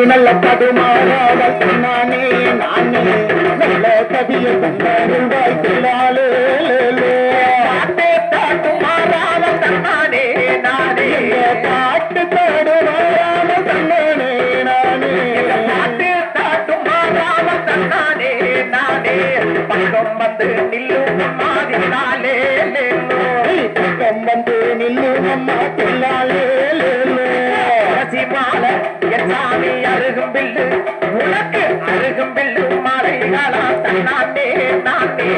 நல்ல கடுமாறாவல் நானே நானே நல்ல கவியை தந்தாருவாய் பிள்ளாலே பாட்டே தாட்டுமாறாவல் தன்னானே நானே பாட்டு தாடுமாறாவல் தன்னானே நானே பாட்டே தாட்டுமாறாவல் தன்னானே நானே பக்கம் வந்து நில்லும் மாதினாலே பக்கம் வந்து நில்லும் அம்மா பிள்ளாலே சாமி அருகும் பில்லு உனக்கு அருகும் பில்லு மாலைகளா தன்னானே நானே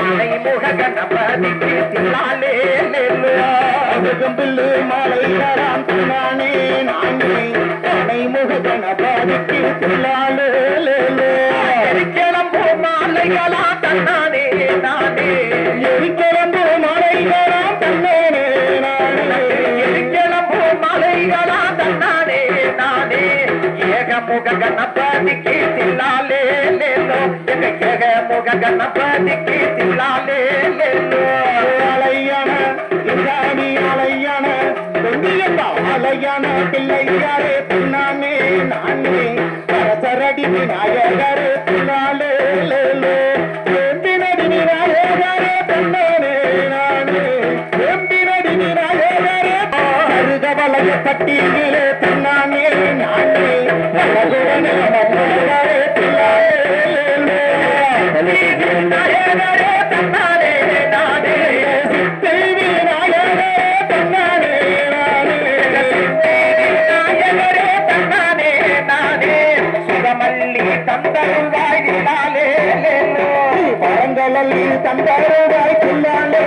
ஆனை முக கணபதிக்கு தில்லாலே அருகும் பில்லு மாலைகளாம் தன்னானே நானே ஆனை முக கணபதிக்கு தில்லாலே எரிக்கிளம்பு மாலைகளா தன்னானே நானே எரிக்கிளம்பு மாலைகளாம் தன்னானே நானே எரிக்கிளம்பு மாலைகளா தன்னானே நானே ஏகமுக கணபதிக்கு தில்லாலே ஏகமுக கணபதிக்கு தில்லாலே அலையான இசாமி அலையான பொன்னியப்பா அலையான பிள்ளையாரே பின்னானே நானே சரசரடி விநாயகரே பின்னாலே எம்பினடி விநாயகரே பின்னானே நானே எம்பினடி விநாயகரே அருகவலைய பட்டியிலே பின்னானே நானே பலகுடனே மன்னரே பின்னாலே விநாயகரே பின்னாலே நானே சித்தி விநாயகரே பின்னாலே நானே விநாயகரே பின்னாலே நானே சுகமல்லி தந்தருவாய் தில்லாலே பரங்களல்லி தந்தருவாய் தில்லாலே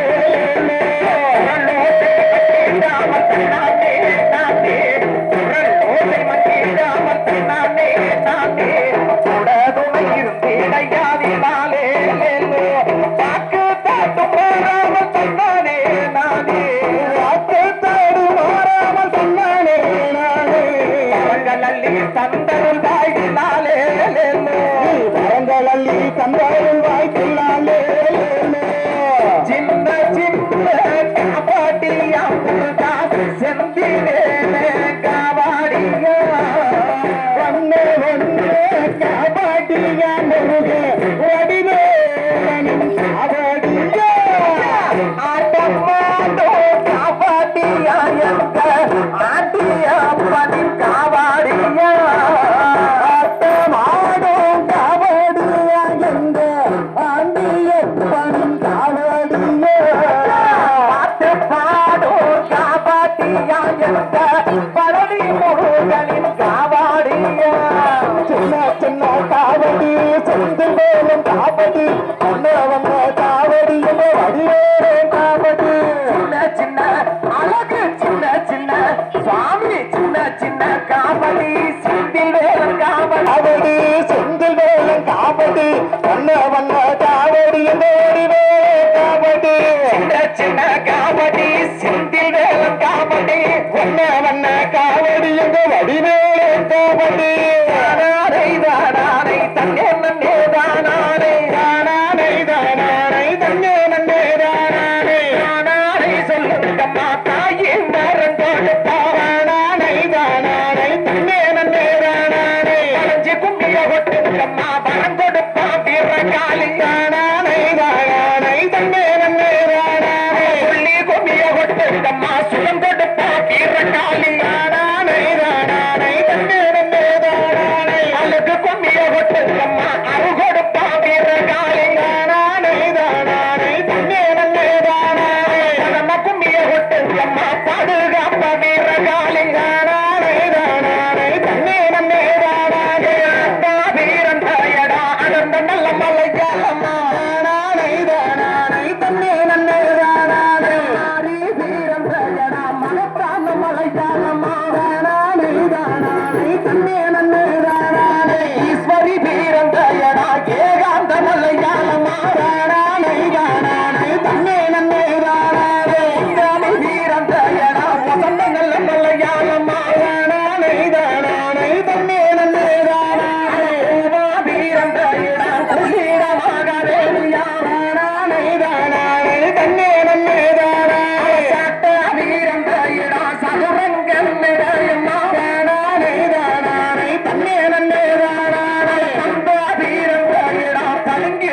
தன்னே நன்னே தானானே அந்த வீரங்கடா கலங்கி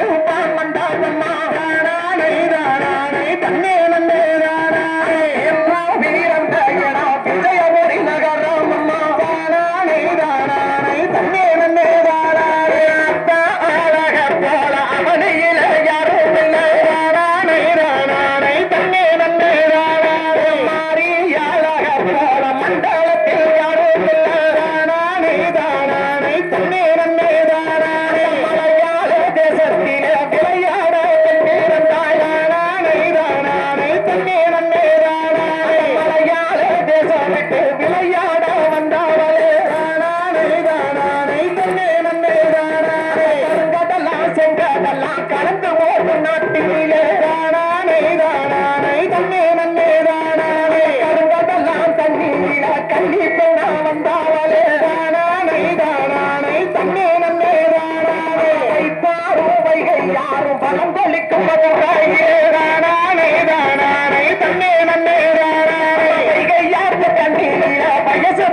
மண்டாதம்மா தானானே தானானே தன்னே நன்னே தானானே எல்லா வீரங்கடா விஜயபுரி நகரம் அம்மா தானானே தானானே தன்னே நன்னே தானானே அத்தா அழக போல அவனியில யாரும் இல்லை தானானே தானானே தன்னே நன்னே தானானே மாறி அழக போல மண்டலத்தில் யாரும் இல்லை தானானே தானானே தன்னே நன்னே தானானே மலையாள தேசத்திலே விளையாட வீரந்தாய் தானானே தானானே தன்னே நன்னே தானானே மலையாள தேசம் விட்டு விளையாட வந்தவளே தானானே தானானே தன்னே நன்னே தானானே கருங்கடலாம் செங்கடலாம் கலந்து ஓடும் நாட்டிலே தானானே தானானே தன்னே நன்னே தானானே கருங்கடலாம் தண்ணீர கண்ணி பெண்ணா வந்தவளே தானானே தானானே தன்னே நன்னே தானானே வைப்பாரும் வைகை யாரும் பலம் கொலிக்கும் மதுரையே தானானே தானானே தன்னே நன்னே தானானே வைகை யாருக்கு கண்ணீர வயசு